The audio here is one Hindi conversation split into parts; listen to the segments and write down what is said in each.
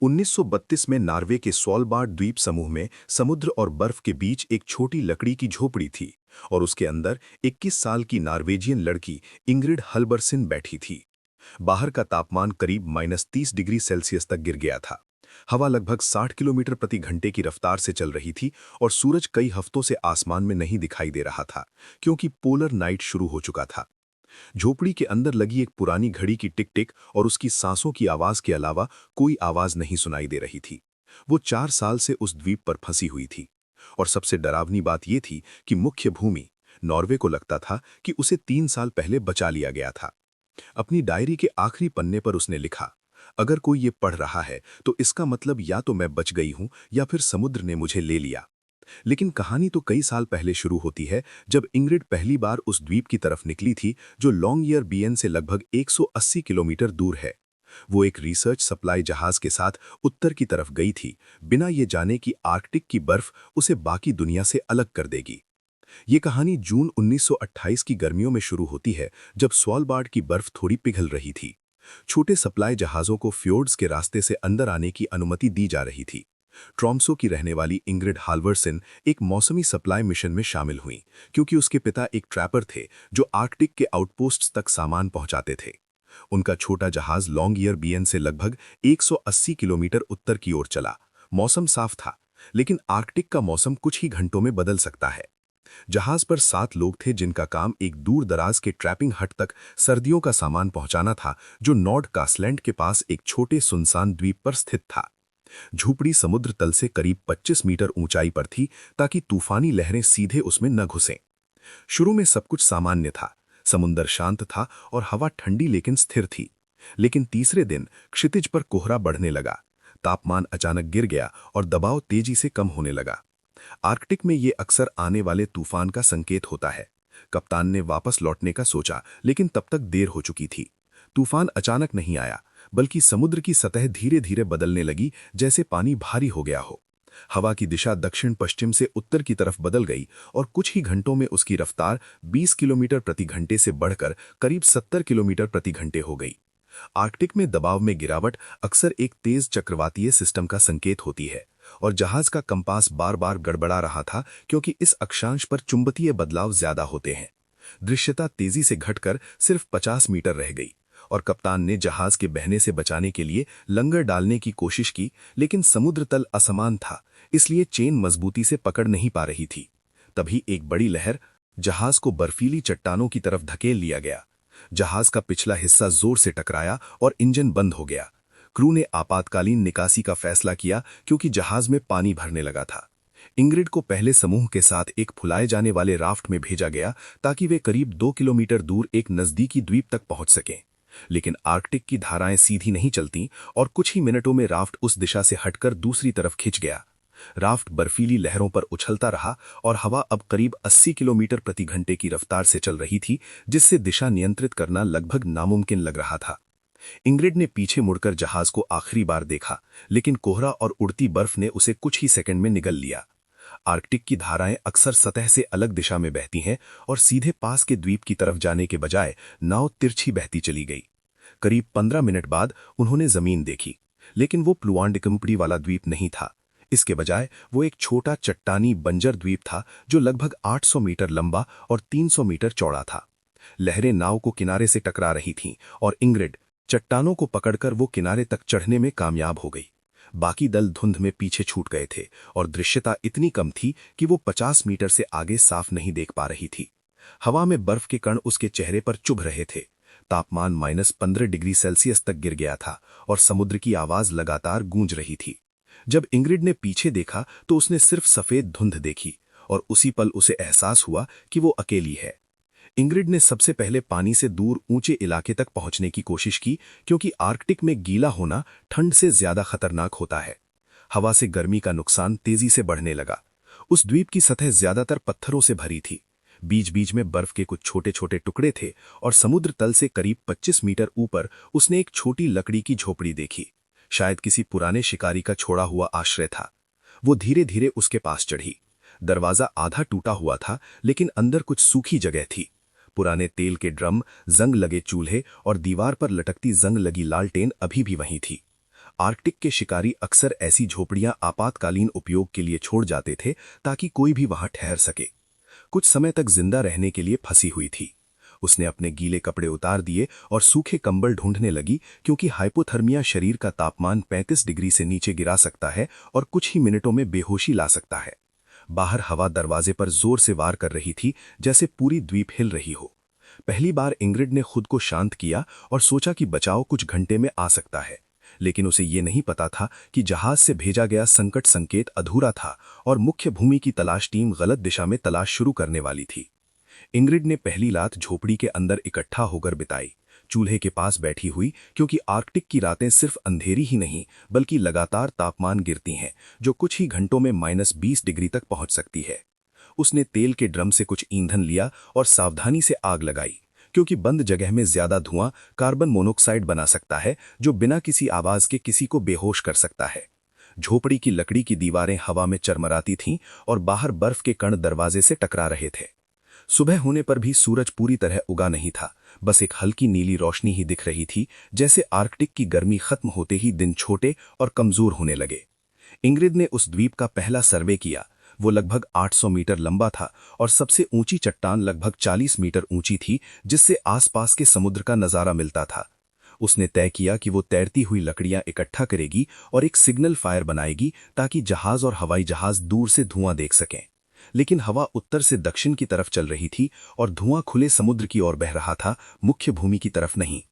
1932 में नॉर्वे के स्वालबार्ड द्वीप समूह में समुद्र और बर्फ के बीच एक छोटी लकड़ी की झोपड़ी थी और उसके अंदर 21 साल की नॉर्वेजियन लड़की इंग्रिड हल्बरसिन बैठी थी। बाहर का तापमान करीब -30 डिग्री सेल्सियस तक गिर गया था। हवा लगभग 60 किलोमीटर प्रति घंटे की रफ्तार से चल रही थी और सूरज कई हफ्तों से आसमान में नहीं दिखाई दे रहा था क्योंकि पोलर नाइट शुरू हो चुका था। झोपड़ी के अंदर लगी एक पुरानी घड़ी की टिक टिक और उसकी सांसों की आवाज के अलावा कोई आवाज नहीं सुनाई दे रही थी। वो 4 साल से उस द्वीप पर फंसी हुई थी और सबसे डरावनी बात यह थी कि मुख्य भूमि नॉर्वे को लगता था कि उसे 3 साल पहले बचा लिया गया था। अपनी डायरी के आखिरी पन्ने पर उसने लिखा, अगर कोई ये पढ़ रहा है तो इसका मतलब या तो मैं बच गई हूं या फिर समुद्र ने मुझे ले लिया। लेकिन कहानी तो कई साल पहले शुरू होती है जब इंग्रिड पहली बार उस द्वीप की तरफ निकली थी जो लॉन्गईयर बीएन से लगभग 180 किलोमीटर दूर है। वो एक रिसर्च सप्लाई जहाज के साथ उत्तर की तरफ गई थी, बिना ये जाने कि आर्कटिक की बर्फ उसे बाकी दुनिया से अलग कर देगी। ये कहानी जून 1928 की गर्मियों में शुरू होती है जब स्वालबार्ड की बर्फ थोड़ी पिघल रही थी। छोटे सप्लाई जहाज़ों को फ्योर्ड्स के रास्ते से अंदर आने की अनुमति दी जा रही थी। ट्रॉम्सो की रहने वाली इंग्रिड हाल्वर्सन एक मौसमी सप्लाई मिशन में शामिल हुई क्योंकि उसके पिता एक ट्रैपर थे जो आर्कटिक के आउटपोस्ट्स तक सामान पहुंचाते थे। उनका छोटा जहाज लॉन्गईयर बीएन से लगभग 180 किलोमीटर उत्तर की ओर चला। मौसम साफ था, लेकिन आर्कटिक का मौसम कुछ ही घंटों में बदल सकता है। जहाज पर 7 लोग थे जिनका काम एक दूर दराज के ट्रैपिंग हट तक सर्दियों का सामान पहुंचाना था जो नॉर्ड कास्लैंड के पास एक छोटे सुनसान द्वीप पर स्थित था। झोपड़ी समुद्र तल से करीब 25 मीटर ऊंचाई पर थी ताकि तूफानी लहरें सीधे उसमें न घुसें। शुरू में सब कुछ सामान्य था, समुद्र शांत था और हवा ठंडी लेकिन स्थिर थी। लेकिन तीसरे दिन क्षितिज पर कोहरा बढ़ने लगा, तापमान अचानक गिर गया और दबाव तेजी से कम होने लगा। आर्कटिक में ये अक्सर आने वाले तूफान का संकेत होता है। कप्तान ने वापस लौटने का सोचा, लेकिन तब तक देर हो चुकी थी। तूफान अचानक नहीं आया, बल्कि समुद्र की सतह धीरे धीरे बदलने लगी, जैसे पानी भारी हो गया हो। हवा की दिशा दक्षिण पश्चिम से उत्तर की तरफ बदल गई और कुछ ही घंटों में उसकी रफ्तार 20 किलोमीटर प्रति घंटे से बढ़कर करीब 70 किलोमीटर प्रति घंटे हो गई। आर्कटिक में दबाव में गिरावट अक्सर एक तेज चक्रवातीय सिस्टम का संकेत होती है और जहाज का कंपास बार बार गड़बड़ा रहा था क्योंकि इस अक्षांश पर चुंबकीय बदलाव ज्यादा होते हैं। दृश्यता तेजी से घटकर सिर्फ 50 मीटर रह गई और कप्तान ने जहाज के बहने से बचाने के लिए लंगर डालने की कोशिश की, लेकिन समुद्र तल असमान था, इसलिए चेन मजबूती से पकड़ नहीं पा रही थी। तभी एक बड़ी लहर जहाज को बर्फीली चट्टानों की तरफ धकेल लिया गया। जहाज का पिछला हिस्सा जोर से टकराया और इंजन बंद हो गया। क्रू ने आपातकालीन निकासी का फैसला किया क्योंकि जहाज में पानी भरने लगा था। इंग्रिड को पहले समूह के साथ एक फुलाए जाने वाले राफ्ट में भेजा गया ताकि वे करीब 2 किलोमीटर दूर एक नजदीकी द्वीप तक पहुंच सकें। लेकिन आर्कटिक की धाराएं सीधी नहीं चलतीं और कुछ ही मिनटों में राफ्ट उस दिशा से हटकर दूसरी तरफ खिंच गया। राफ्ट बर्फीली लहरों पर उछलता रहा और हवा अब करीब 80 किलोमीटर प्रति घंटे की रफ्तार से चल रही थी, जिससे दिशा नियंत्रित करना लगभग नामुमकिन लग रहा था। इंग्रिड ने पीछे मुड़कर जहाज को आखिरी बार देखा, लेकिन कोहरा और उड़ती बर्फ ने उसे कुछ ही सेकंड में निगल लिया। आर्कटिक की धाराएं अक्सर सतह से अलग दिशा में बहती हैं और सीधे पास के द्वीप की तरफ जाने के बजाय नाव तिरछी बहती चली गई। करीब 15 मिनट बाद उन्होंने जमीन देखी, लेकिन वो प्लुआंडिकम्पडी वाला द्वीप नहीं था। इसके बजाय वो एक छोटा चट्टानी बंजर द्वीप था जो लगभग 800 मीटर लंबा और 300 मीटर चौड़ा था। लहरें नाव को किनारे से टकरा रही थीं और इंग्रिड चट्टानों को पकड़कर वो किनारे तक चढ़ने में कामयाब हो गई। बाकी दल धुंध में पीछे छूट गए थे और दृश्यता इतनी कम थी कि वो 50 मीटर से आगे साफ नहीं देख पा रही थी। हवा में बर्फ के कण उसके चेहरे पर चुभ रहे थे। तापमान -15 डिग्री सेल्सियस तक गिर गया था और समुद्र की आवाज लगातार गूंज रही थी। जब इंग्रिड ने पीछे देखा तो उसने सिर्फ सफेद धुंध देखी और उसी पल उसे एहसास हुआ कि वो अकेली है। इंग्रिड ने सबसे पहले पानी से दूर ऊंचे इलाके तक पहुंचने की कोशिश की क्योंकि आर्कटिक में गीला होना ठंड से ज्यादा खतरनाक होता है। हवा से गर्मी का नुकसान तेजी से बढ़ने लगा। उस द्वीप की सतह ज्यादातर पत्थरों से भरी थी। बीच बीच में बर्फ के कुछ छोटे छोटे टुकड़े थे और समुद्र तल से करीब 25 मीटर ऊपर उसने एक छोटी लकड़ी की झोपड़ी देखी। शायद किसी पुराने शिकारी का छोड़ा हुआ आश्रय था। वो धीरे धीरे उसके पास चढ़ी। दरवाजा आधा टूटा हुआ था, लेकिन अंदर कुछ सूखी जगह थी। पुराने तेल के ड्रम, जंग लगे चूल्हे और दीवार पर लटकती जंग लगी लालटेन अभी भी वहीं थी। आर्कटिक के शिकारी अक्सर ऐसी झोपड़ियां आपातकालीन उपयोग के लिए छोड़ जाते थे ताकि कोई भी वहां ठहर सके। कुछ समय तक जिंदा रहने के लिए फंसी हुई थी। उसने अपने गीले कपड़े उतार दिए और सूखे कंबल ढूंढने लगी, क्योंकि हाइपोथर्मिया शरीर का तापमान 35 डिग्री से नीचे गिरा सकता है और कुछ ही मिनटों में बेहोशी ला सकता है। बाहर हवा दरवाजे पर जोर से वार कर रही थी, जैसे पूरी द्वीप हिल रही हो। पहली बार इंग्रिड ने खुद को शांत किया और सोचा कि बचाव कुछ घंटे में आ सकता है, लेकिन उसे ये नहीं पता था कि जहाज से भेजा गया संकट संकेत अधूरा था और मुख्य भूमि की तलाश टीम गलत दिशा में तलाश शुरू करने वाली थी। इंग्रिड ने पहली रात झोपड़ी के अंदर इकट्ठा होकर बिताई, चूल्हे के पास बैठी हुई, क्योंकि आर्कटिक की रातें सिर्फ अंधेरी ही नहीं बल्कि लगातार तापमान गिरती हैं, जो कुछ ही घंटों में -20 डिग्री तक पहुंच सकती है। उसने तेल के ड्रम से कुछ ईंधन लिया और सावधानी से आग लगाई, क्योंकि बंद जगह में ज्यादा धुआं कार्बन मोनोक्साइड बना सकता है, जो बिना किसी आवाज के किसी को बेहोश कर सकता है। झोपड़ी की लकड़ी की दीवारें हवा में चरमराती थीं और बाहर बर्फ के कण दरवाजे से टकरा रहे थे। सुबह होने पर भी सूरज पूरी तरह उगा नहीं था, बस एक हल्की नीली रोशनी ही दिख रही थी, जैसे आर्कटिक की गर्मी खत्म होते ही दिन छोटे और कमजोर होने लगे। इंग्रिड ने उस द्वीप का पहला सर्वे किया। वो लगभग 800 मीटर लंबा था और सबसे ऊंची चट्टान लगभग 40 मीटर ऊंची थी, जिससे आसपास के समुद्र का नजारा मिलता था। उसने तय किया कि वो तैरती हुई लकड़ियां इकट्ठा करेगी और एक सिग्नल फायर बनाएगी ताकि जहाज और हवाई जहाज दूर से धुआं देख सकें। लेकिन हवा उत्तर से दक्षिण की तरफ चल रही थी और धुआं खुले समुद्र की ओर बह रहा था, मुख्य भूमि की तरफ नहीं।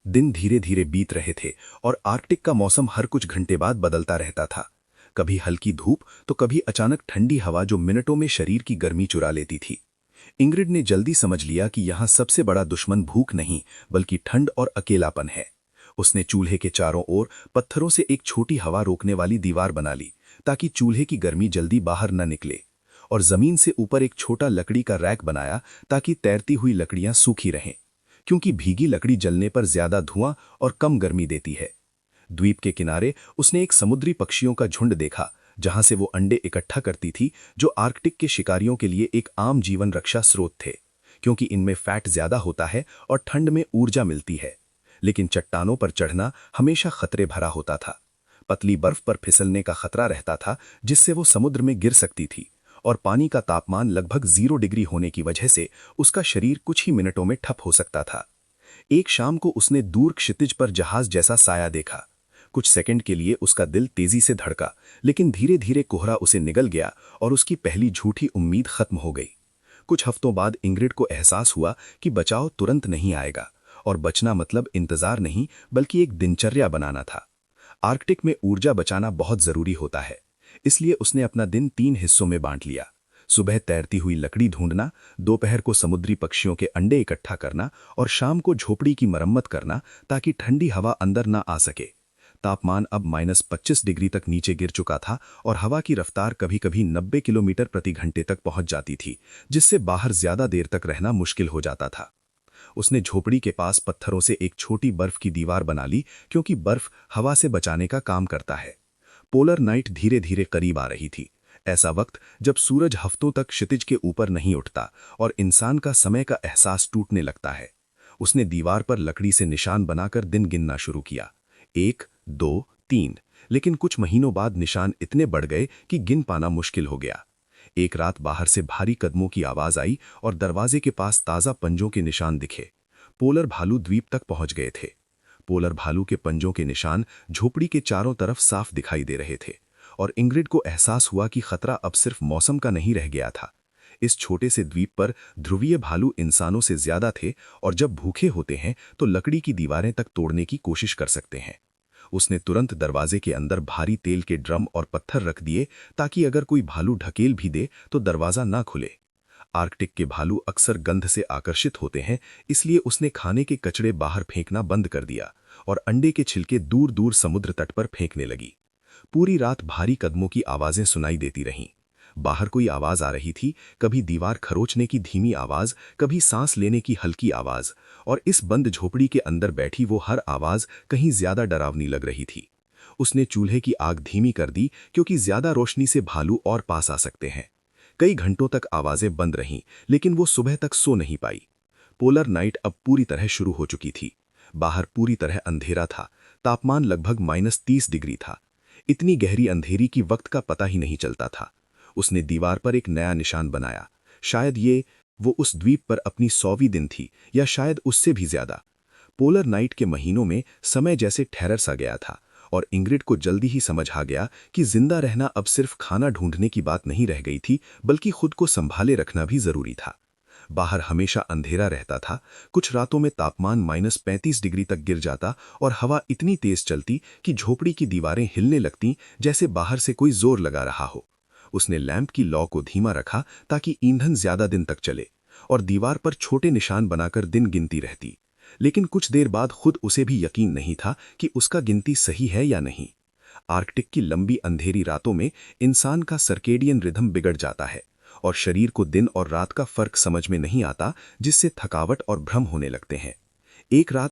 दिन धीरे धीरे बीत रहे थे और आर्कटिक का मौसम हर कुछ घंटे बाद बदलता रहता था। कभी हल्की धूप तो कभी अचानक ठंडी हवा, जो मिनटों में शरीर की गर्मी चुरा लेती थी। इंग्रिड ने जल्दी समझ लिया कि यहाँ सबसे बड़ा दुश्मन भूख नहीं बल्कि ठंड और अकेलापन है। उसने चूल्हे के चारों ओर पत्थरों से एक छोटी हवा रोकने वाली दीवार बना ली, ताकि चूल्हे की गर्मी जल्दी बाहर न निकले, और जमीन से ऊपर एक छोटा लकड़ी का रैक बनाया ताकि तैरती हुई लकड़ियां सूखी रहें, क्योंकि भीगी लकड़ी जलने पर ज्यादा धुआं और कम गर्मी देती है। द्वीप के किनारे उसने एक समुद्री पक्षियों का झुंड देखा, जहां से वो अंडे इकट्ठा करती थी, जो आर्कटिक के शिकारियों के लिए एक आम जीवन रक्षा स्रोत थे, क्योंकि इनमें फैट ज्यादा होता है और ठंड में ऊर्जा मिलती है। लेकिन चट्टानों पर चढ़ना हमेशा खतरे भरा होता था। पतली बर्फ पर फिसलने का खतरा रहता था, जिससे वो समुद्र में गिर सकती थी, और पानी का तापमान लगभग 0 डिग्री होने की वजह से उसका शरीर कुछ ही मिनटों में ठप हो सकता था। एक शाम को उसने दूर क्षितिज पर जहाज जैसा साया देखा। कुछ सेकंड के लिए उसका दिल तेजी से धड़का, लेकिन धीरे धीरे कोहरा उसे निगल गया और उसकी पहली झूठी उम्मीद खत्म हो गई। कुछ हफ्तों बाद इंग्रिड को एहसास हुआ कि बचाव तुरंत नहीं आएगा, और बचना मतलब इंतजार नहीं बल्कि एक दिनचर्या बनाना था। आर्कटिक में ऊर्जा बचाना बहुत जरूरी होता है, इसलिए उसने अपना दिन 3 हिस्सों में बांट लिया। सुबह तैरती हुई लकड़ी ढूंढना, दोपहर को समुद्री पक्षियों के अंडे इकट्ठा करना और शाम को झोपड़ी की मरम्मत करना, ताकि ठंडी हवा अंदर ना आ सके। तापमान अब -25 डिग्री तक नीचे गिर चुका था और हवा की रफ्तार कभी-कभी 90 किलोमीटर प्रति घंटे तक पहुंच जाती थी, जिससे बाहर ज्यादा देर तक रहना मुश्किल हो जाता था। उसने झोपड़ी के पास पत्थरों से एक छोटी बर्फ की दीवार बना ली, क्योंकि बर्फ हवा से बचाने का काम करता है। पोलर नाइट धीरे धीरे करीब आ रही थी, ऐसा वक्त जब सूरज हफ्तों तक क्षितिज के ऊपर नहीं उठता और इंसान का समय का एहसास टूटने लगता है। उसने दीवार पर लकड़ी से निशान बनाकर दिन गिनना शुरू किया, 1, 2, 3। लेकिन कुछ महीनों बाद निशान इतने बढ़ गए कि गिन पाना मुश्किल हो गया। एक रात बाहर से भारी कदमों की आवाज आई और दरवाजे के पास ताजा पंजों के निशान दिखे। पोलर भालू द्वीप तक पहुंच गए थे। पोलर भालू के पंजों के निशान झोपड़ी के चारों तरफ साफ दिखाई दे रहे थे, और इंग्रिड को एहसास हुआ कि खतरा अब सिर्फ मौसम का नहीं रह गया था। इस छोटे से द्वीप पर ध्रुवीय भालू इंसानों से ज्यादा थे, और जब भूखे होते हैं तो लकड़ी की दीवारें तक तोड़ने की कोशिश कर सकते हैं। उसने तुरंत दरवाजे के अंदर भारी तेल के ड्रम और पत्थर रख दिए, ताकि अगर कोई भालू ढकेल भी दे तो दरवाजा ना खुले। आर्कटिक के भालू अक्सर गंध से आकर्षित होते हैं, इसलिए उसने खाने के कचड़े बाहर फेंकना बंद कर दिया और अंडे के छिलके दूर दूर समुद्र तट पर फेंकने लगी। पूरी रात भारी कदमों की आवाजें सुनाई देती रहीं। बाहर कोई आवाज आ रही थी, कभी दीवार खरोचने की धीमी आवाज, कभी सांस लेने की हल्की आवाज, और इस बंद झोपड़ी के अंदर बैठी वो हर आवाज कहीं ज्यादा डरावनी लग रही थी। उसने चूल्हे की आग धीमी कर दी, क्योंकि ज्यादा रोशनी से भालू और पास आ सकते हैं। कई घंटों तक आवाजें बंद रहीं, लेकिन वो सुबह तक सो नहीं पाई। पोलर नाइट अब पूरी तरह शुरू हो चुकी थी। बाहर पूरी तरह अंधेरा था, तापमान लगभग -30 डिग्री था। इतनी गहरी अंधेरी की वक्त का पता ही नहीं चलता था। उसने दीवार पर एक नया निशान बनाया। शायद वो उस द्वीप पर अपनी 100वीं दिन थी, या शायद उससे भी ज्यादा। पोलर नाइट के महीनों में समय जैसे ठहर सा गया था, और इंग्रिड को जल्दी ही समझ आ गया कि जिंदा रहना अब सिर्फ खाना ढूंढने की बात नहीं रह गई थी, बल्कि खुद को संभाले रखना भी जरूरी था। बाहर हमेशा अंधेरा रहता था। कुछ रातों में तापमान -35 डिग्री तक गिर जाता और हवा इतनी तेज चलती कि झोपड़ी की दीवारें हिलने लगतीं, जैसे बाहर से कोई जोर लगा रहा हो। उसने लैंप की लौ को धीमा रखा ताकि ईंधन ज्यादा दिन तक चले, और दीवार पर छोटे निशान बनाकर दिन गिनती रहती। लेकिन कुछ देर बाद खुद उसे भी यकीन नहीं था कि उसका गिनती सही है या नहीं। आर्कटिक की लंबी अंधेरी रातों में इंसान का सर्केडियन रिदम बिगड़ जाता है, और शरीर को दिन और रात का फर्क समझ में नहीं आता, जिससे थकावट और भ्रम होने लगते हैं। एक रात